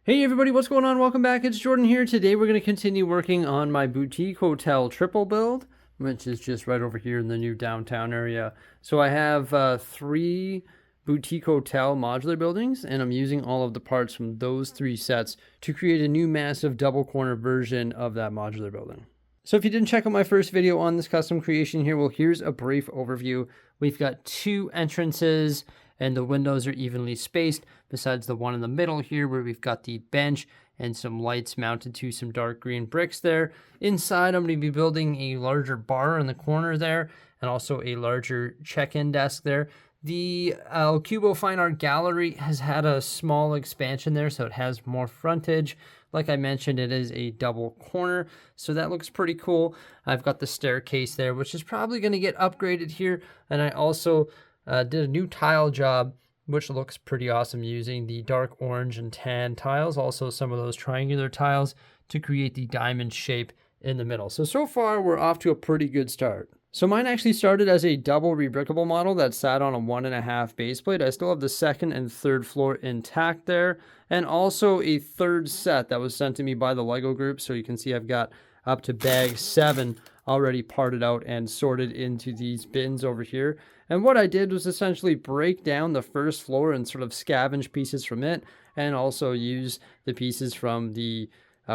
Hey everybody, what's going on? Welcome back. It's Jordan here. Today we're going to continue working on my boutique hotel triple build, which is just right over here in the new downtown area. So I have 3 boutique hotel modular buildings, and I'm using all of the parts from those 3 sets to create a new massive double corner version of that modular building. So if you didn't check out my first video on this custom creation here, well, here's a brief overview. We've got 2 entrances, and the windows are evenly spaced, besides the one in the middle here where we've got the bench and some lights mounted to some dark green bricks there. Inside, I'm going to be building a larger bar in the corner there, and also a larger check-in desk there. The El Cubo Fine Art Gallery has had a small expansion there, so it has more frontage. Like I mentioned, it is a double corner, so that looks pretty cool. I've got the staircase there, which is probably going to get upgraded here, and I also did a new tile job, which looks pretty awesome, using the dark orange and tan tiles, also some of those triangular tiles to create the diamond shape in the middle. So far we're off to a pretty good start. So mine actually started as a double rebrickable model that sat on a 1.5 base plate. I still have the second and third floor intact there, and also a third set that was sent to me by the Lego group. So you can see I've got up to bag 7 already parted out and sorted into these bins over here. And what I did was essentially break down the first floor and sort of scavenge pieces from it, and also use the pieces from the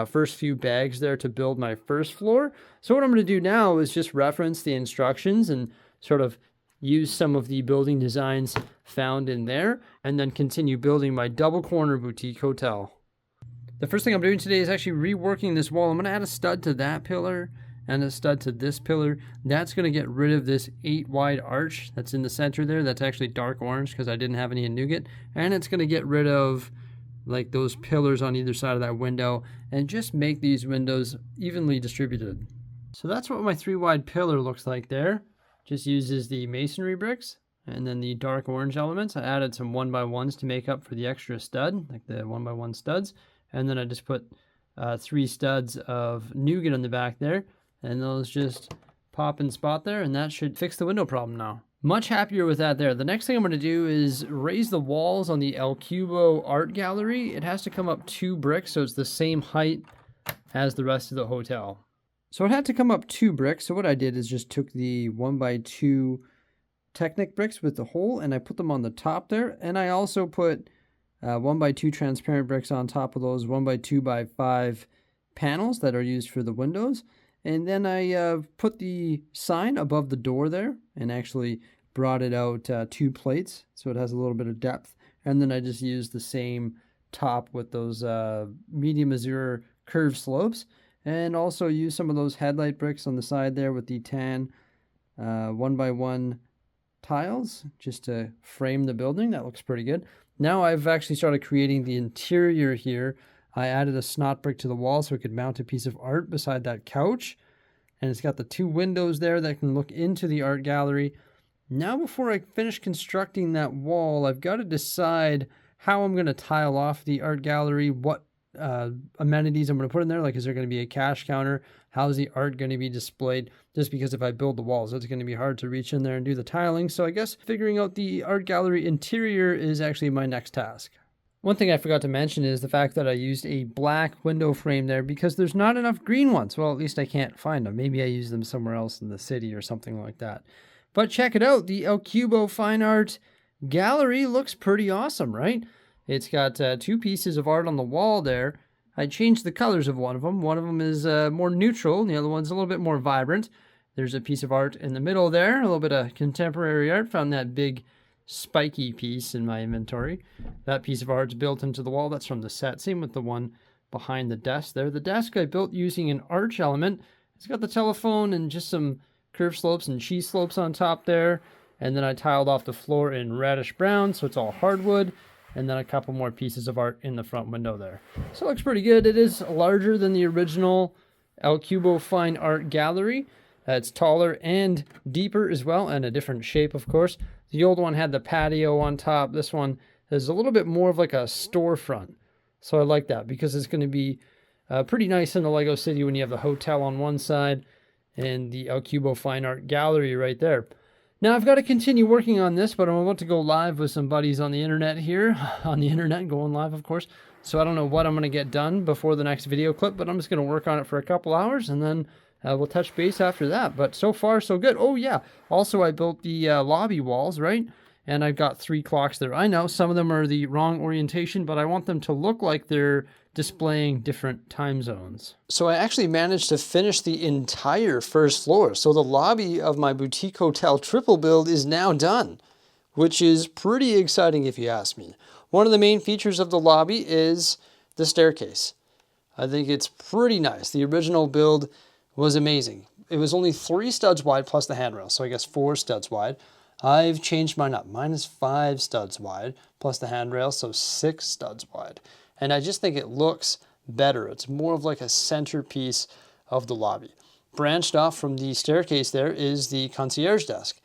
first few bags there to build my first floor. So what I'm going to do now is just reference the instructions and sort of use some of the building designs found in there, and then continue building my double corner boutique hotel. The first thing I'm doing today is actually reworking this wall. I'm going to add a stud to that pillar and a stud to this pillar. That's going to get rid of this 8 wide arch that's in the center there. That's actually dark orange because I didn't have any in nougat. And it's going to get rid of like those pillars on either side of that window and just make these windows evenly distributed. So that's what my 3 wide pillar looks like there. Just uses the masonry bricks and then the dark orange elements. I added some 1x1s to make up for the extra stud, like the 1x1 studs. And then I just put 3 studs of nougat in the back there, and those just pop and spot there, and that should fix the window problem now. Much happier with that there. The next thing I'm going to do is raise the walls on the El Cubo art gallery. It has to come up 2 bricks, so it's the same height as the rest of the hotel. So it had to come up 2 bricks, so what I did is just took the 1x2 Technic bricks with the hole, and I put them on the top there, and I also put 1x2 transparent bricks on top of those 1x2x5 panels that are used for the windows. And then I put the sign above the door there and actually brought it out 2 plates so it has a little bit of depth. And then I just used the same top with those medium azure curved slopes, and also used some of those headlight bricks on the side there with the tan 1x1 tiles just to frame the building. That looks pretty good. Now I've actually started creating the interior here. I added a snot brick to the wall so it could mount a piece of art beside that couch. And it's got the 2 windows there that can look into the art gallery. Now before I finish constructing that wall, I've got to decide how I'm going to tile off the art gallery, what amenities I'm going to put in there. Like, is there going to be a cash counter? How's the art going to be displayed? Just because if I build the walls, it's going to be hard to reach in there and do the tiling. So I guess figuring out the art gallery interior is actually my next task. One thing I forgot to mention is the fact that I used a black window frame there because there's not enough green ones. Well, at least I can't find them. Maybe I use them somewhere else in the city or something like that. But check it out. The El Cubo Fine Art Gallery looks pretty awesome, right? It's got 2 pieces of art on the wall there. I changed the colors of one of them. One of them is more neutral, and the other one's a little bit more vibrant. There's a piece of art in the middle there, a little bit of contemporary art. Found that big spiky piece in my inventory. That piece of art's built into the wall. That's from the set. Same with the one behind the desk there. The desk I built using an arch element. It's got the telephone and just some curved slopes and cheese slopes on top there. And then I tiled off the floor in reddish brown, so it's all hardwood. And then a couple more pieces of art in the front window there. So it looks pretty good. It is larger than the original El Cubo Fine Art Gallery. It's taller and deeper as well, and a different shape, of course. The old one had the patio on top. This one is a little bit more of like a storefront. So I like that because it's going to be pretty nice in the Lego City when you have the hotel on one side and the El Cubo Fine Art Gallery right there. Now I've got to continue working on this, but I'm about to go live with some buddies on the internet here. On the internet, going live, of course. So I don't know what I'm going to get done before the next video clip, but I'm just going to work on it for a couple hours, and then we'll touch base after that. But so far, so good. Oh, yeah. Also, I built the lobby walls, right? And I've got 3 clocks there. I know some of them are the wrong orientation, but I want them to look like they're displaying different time zones. So I actually managed to finish the entire first floor. So the lobby of my boutique hotel triple build is now done, which is pretty exciting if you ask me. One of the main features of the lobby is the staircase. I think it's pretty nice. The original build was amazing. It was only 3 studs wide plus the handrail, so I guess 4 studs wide. I've changed mine up. Mine is 5 studs wide plus the handrail, so 6 studs wide. And I just think it looks better. It's more of like a centerpiece of the lobby. Branched off from the staircase there is the concierge desk.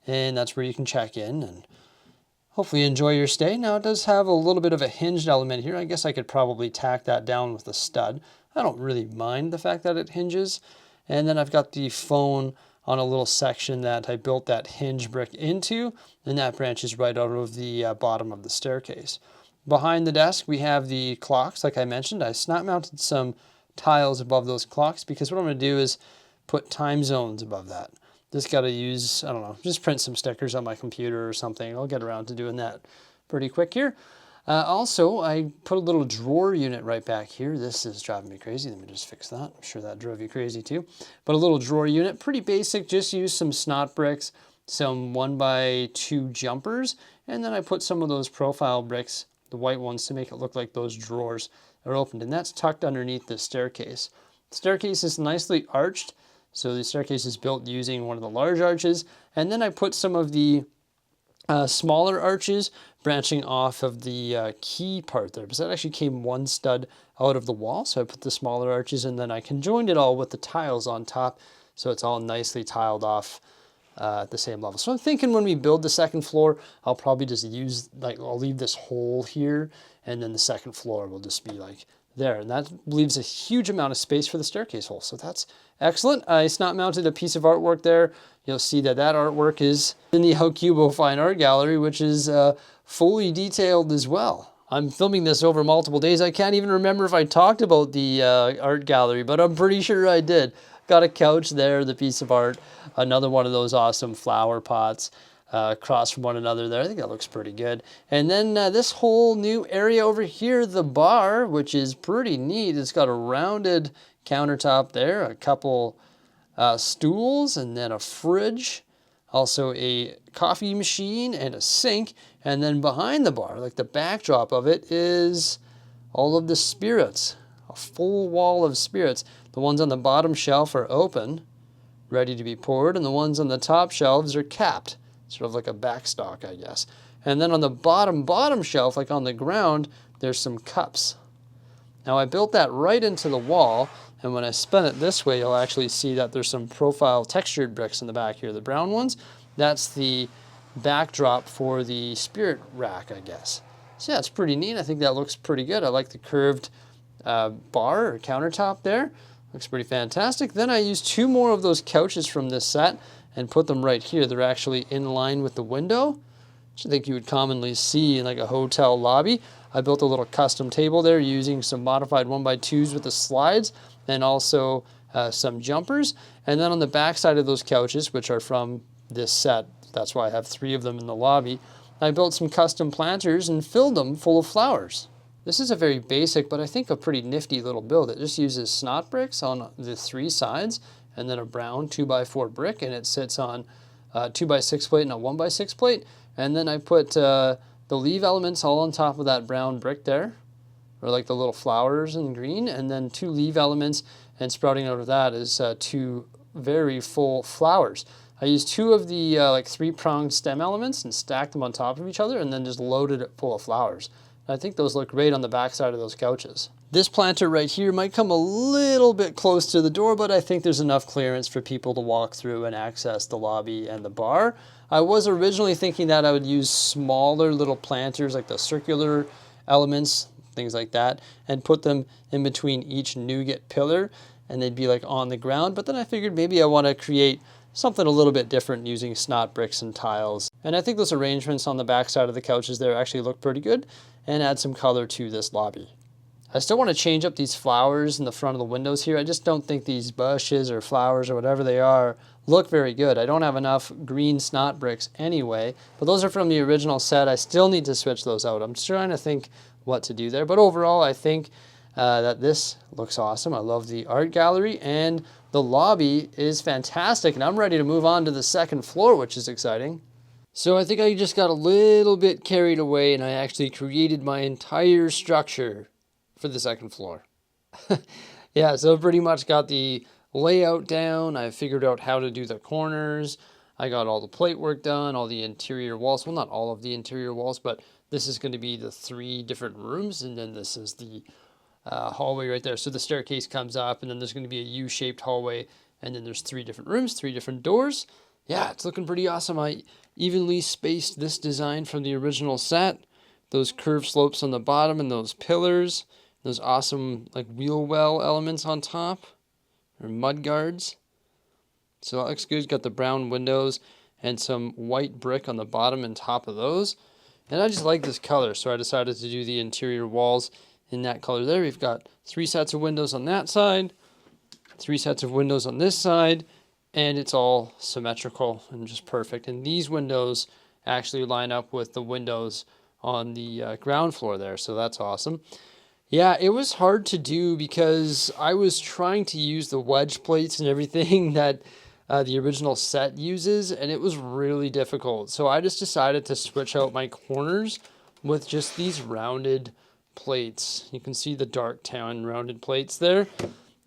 And that's where you can check in and hopefully enjoy your stay. Now it does have a little bit of a hinged element here. I guess I could probably tack that down with a stud. I don't really mind the fact that it hinges. And then I've got the phone on a little section that I built that hinge brick into, and that branches right out of the bottom of the staircase. Behind the desk, we have the clocks, like I mentioned. I snap mounted some tiles above those clocks because what I'm going to do is put time zones above that. Just got to use, I don't know, just print some stickers on my computer or something. I'll get around to doing that pretty quick here. Also, I put a little drawer unit right back here. This is driving me crazy. Let me just fix that. I'm sure that drove you crazy too. But a little drawer unit, pretty basic. Just use some snot bricks, some 1x2 jumpers, and then I put some of those profile bricks, the white ones, to make it look like those drawers are opened. And that's tucked underneath the staircase. The staircase is nicely arched. So the staircase is built using one of the large arches. And then I put some of the smaller arches branching off of the key part there, because that actually came 1 stud out of the wall. So I put the smaller arches and then I conjoined it all with the tiles on top, so it's all nicely tiled off at the same level. So I'm thinking when we build the second floor, I'll probably just use, like, I'll leave this hole here, and then the second floor will just be like there, and that leaves a huge amount of space for the staircase hole. So that's excellent. I snap mounted a piece of artwork there. You'll see that that artwork is in the Haucubo Fine Art Gallery, which is fully detailed as well. I'm filming this over multiple days. I can't even remember if I talked about the art gallery, but I'm pretty sure I did. Got a couch there, the piece of art, another one of those awesome flower pots across from one another there. I think that looks pretty good. And then this whole new area over here, the bar, which is pretty neat. It's got a rounded countertop there, a couple stools, and then a fridge, also a coffee machine and a sink. And then behind the bar, like the backdrop of it, is all of the spirits, a full wall of spirits. The ones on the bottom shelf are open, ready to be poured, and the ones on the top shelves are capped, sort of like a backstock, I guess. And then on the bottom shelf, like on the ground, there's some cups. Now I built that right into the wall, and when I spin it this way, you'll actually see that there's some profile textured bricks in the back here, the brown ones. That's the backdrop for the spirit rack, I guess. So yeah, it's pretty neat. I think that looks pretty good. I like the curved bar or countertop there. Looks pretty fantastic. Then I used 2 more of those couches from this set and put them right here. They're actually in line with the window, which I think you would commonly see in like a hotel lobby. I built a little custom table there using some modified 1x2s with the slides and also some jumpers. And then on the back side of those couches, which are from this set, that's why I have 3 of them in the lobby, I built some custom planters and filled them full of flowers. This is a very basic, but I think a pretty nifty little build. It just uses snot bricks on the 3 sides and then a brown 2x4 brick, and it sits on a 2x6 plate and a 1x6 plate. And then I put the leaf elements all on top of that brown brick there, or like the little flowers in green, and then 2 leaf elements, and sprouting out of that is 2 very full flowers. I used 2 of the like 3-pronged stem elements and stacked them on top of each other, and then just loaded it full of flowers. I think those look great on the back side of those couches. This planter right here might come a little bit close to the door, but I think there's enough clearance for people to walk through and access the lobby and the bar. I was originally thinking that I would use smaller little planters, like the circular elements, things like that, and put them in between each nougat pillar, and they'd be like on the ground. But then I figured maybe I want to create something a little bit different using snot bricks and tiles. And I think those arrangements on the back side of the couches there actually look pretty good and add some color to this lobby. I still want to change up these flowers in the front of the windows here. I just don't think these bushes or flowers or whatever they are look very good. I don't have enough green snot bricks anyway, but those are from the original set. I still need to switch those out. I'm just trying to think what to do there, but overall I think that this looks awesome. I love the art gallery, and the lobby is fantastic, and I'm ready to move on to the second floor, which is exciting. So I think I just got a little bit carried away, and I actually created my entire structure for the second floor. Yeah, so I pretty much got the layout down. I figured out how to do the corners. I got all the plate work done, all the interior walls. Well, not all of the interior walls, but this is going to be the 3 different rooms, and then this is the hallway right there. So the staircase comes up, and then there's going to be a U-shaped hallway, and then there's 3 different rooms, 3 different doors. Yeah, it's looking pretty awesome. I evenly spaced this design from the original set. Those curved slopes on the bottom and those pillars. Those awesome like wheel well elements on top, or mud guards. So that looks good. Got the brown windows and some white brick on the bottom and top of those. And I just like this color, so I decided to do the interior walls in that color there. We've got 3 sets of windows on that side, 3 sets of windows on this side, and it's all symmetrical and just perfect. And these windows actually line up with the windows on the ground floor there, so that's awesome. Yeah, it was hard to do because I was trying to use the wedge plates and everything that the original set uses, and it was really difficult. So I just decided to switch out my corners with just these rounded plates. You can see the dark tan rounded plates there.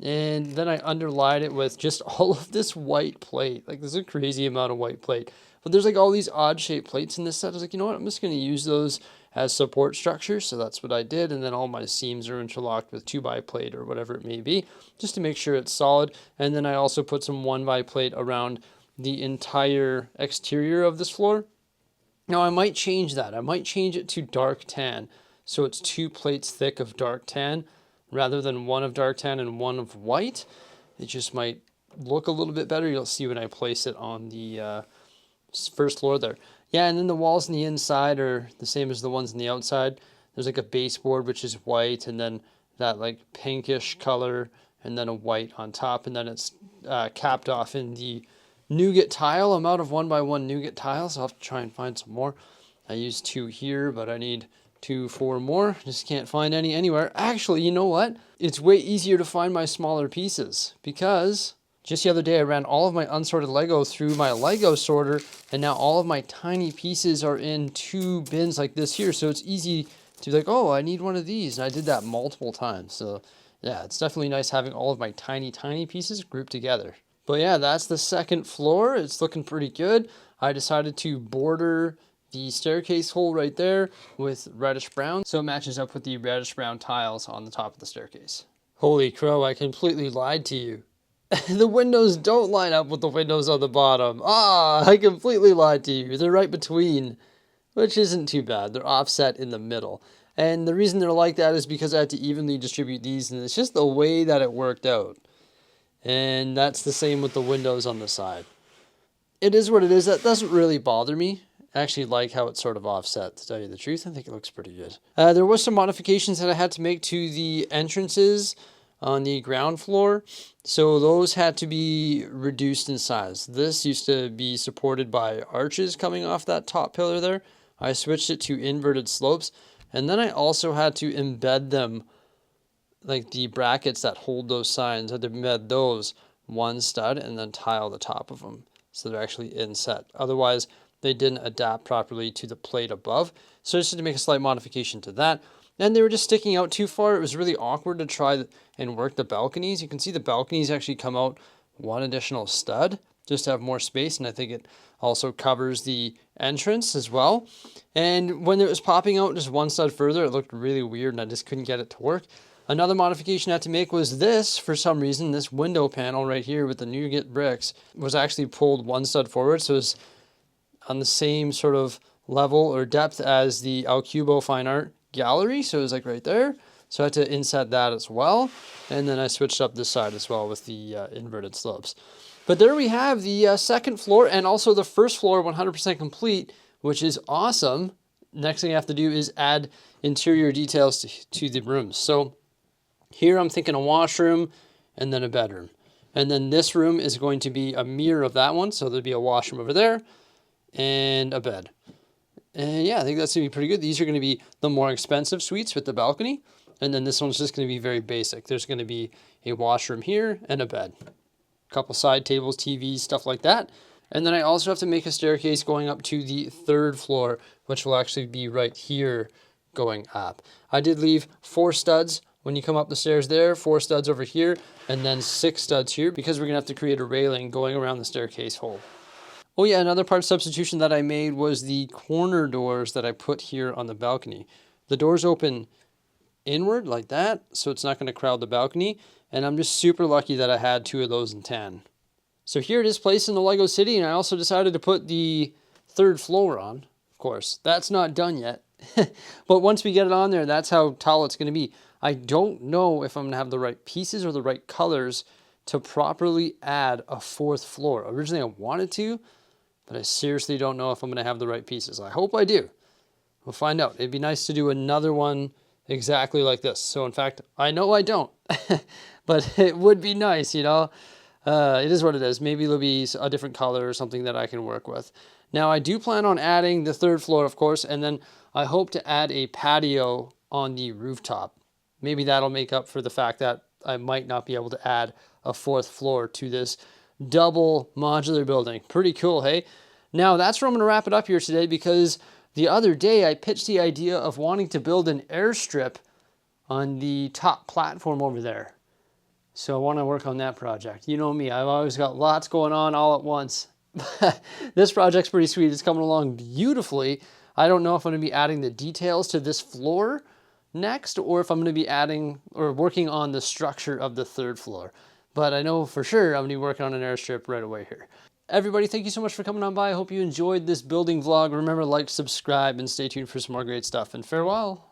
And then I underlined it with just all of this white plate. Like, there's a crazy amount of white plate. But there's like all these odd shaped plates in this set. I was like, you know what? I'm just going to use those as support structures. So that's what I did. And then all my seams are interlocked with 2x plate or whatever it may be, just to make sure it's solid. And then I also put some 1x plate around the entire exterior of this floor. Now I might change that. I might change it to dark tan. So it's 2 plates thick of dark tan rather than 1 of dark tan and 1 of white. It just might look a little bit better. You'll see when I place it on the first floor there. Yeah, and then the walls on the inside are the same as the ones on the outside. There's like a baseboard, which is white, and then that like pinkish color, and then a white on top, and then it's capped off in the nougat tile. I'm out of 1x1 nougat tiles. I'll have to try and find some more. I used 2 here, but I need 4 more. Just can't find any anywhere. Actually, you know what? It's way easier to find my smaller pieces, because just the other day I ran all of my unsorted Lego through my Lego sorter, and now all of my tiny pieces are in 2 bins like this here. So it's easy to be like, oh, I need one of these. And I did that multiple times. So yeah, it's definitely nice having all of my tiny pieces grouped together. But yeah, that's the second floor. It's looking pretty good. I decided to border the staircase hole right there with reddish brown, so it matches up with the reddish brown tiles on the top of the staircase. Holy crow, I completely lied to you. The windows don't line up with the windows on the bottom. I completely lied to you. They're right between, which isn't too bad. They're offset in the middle. And the reason they're like that is because I had to evenly distribute these, and it's just the way that it worked out. And that's the same with the windows on the side. It is what it is. That doesn't really bother me. I actually like how it's sort of offset, to tell you the truth. I think it looks pretty good. There was some modifications that I had to make to the entrances on the ground floor. So those had to be reduced in size. This used to be supported by arches coming off that top pillar there. I switched it to inverted slopes. And then I also had to embed them, like the brackets that hold those signs, I had to embed those 1 stud and then tile the top of them, so they're actually inset. Otherwise, they didn't adapt properly to the plate above. So I just had to make a slight modification to that. And they were just sticking out too far. It was really awkward to try and work the balconies. You can see the balconies actually come out 1 additional stud just to have more space. And I think it also covers the entrance as well. And when it was popping out just 1 stud further, it looked really weird and I just couldn't get it to work. Another modification I had to make was this. For some reason, this window panel right here with the nougat bricks was actually pulled 1 stud forward. So it was on the same sort of level or depth as the El Cubo Fine Art gallery. So it was like right there. So I had to inset that as well. And then I switched up this side as well with the inverted slopes. But there we have the second floor and also the first floor 100% complete, which is awesome. Next thing I have to do is add interior details to the rooms. So Here I'm thinking a washroom and then a bedroom. And then this room is going to be a mirror of that one. So there'll be a washroom over there and a bed. And yeah, I think that's going to be pretty good. These are going to be the more expensive suites with the balcony. And then this one's just going to be very basic. There's going to be a washroom here and a bed. A couple side tables, TVs, stuff like that. And then I also have to make a staircase going up to the 3rd floor, which will actually be right here going up. I did leave 4 studs when you come up the stairs there, 4 studs over here, and then 6 studs here because we're going to have to create a railing going around the staircase hole. Oh yeah, another part substitution that I made was the corner doors that I put here on the balcony. The doors open inward like that, so it's not going to crowd the balcony, and I'm just super lucky that I had 2 of those in tan. So here it is placed in the Lego City, and I also decided to put the 3rd floor on. Of course, that's not done yet, but once we get it on there, that's how tall it's going to be. I don't know if I'm going to have the right pieces or the right colors to properly add a 4th floor. Originally I wanted to, but I seriously don't know if I'm going to have the right pieces. I hope I do. We'll find out. It'd be nice to do another one exactly like this. So in fact, I know I don't, but it would be nice, you know. It is what it is. Maybe it'll be a different color or something that I can work with. Now I do plan on adding the 3rd floor, of course, and then I hope to add a patio on the rooftop. Maybe that'll make up for the fact that I might not be able to add a 4th floor to this double modular building. Pretty cool, hey? Now that's where I'm going to wrap it up here today, because the other day I pitched the idea of wanting to build an airstrip on the top platform over there. So I want to work on that project. You know me, I've always got lots going on all at once. This project's pretty sweet. It's coming along beautifully. I don't know if I'm going to be adding the details to this floor next, or if I'm going to be adding or working on the structure of the 3rd floor. But I know for sure I'm going to be working on an airstrip right away here. Everybody, thank you so much for coming on by. I hope you enjoyed this building vlog. Remember to like, subscribe, and stay tuned for some more great stuff. And farewell.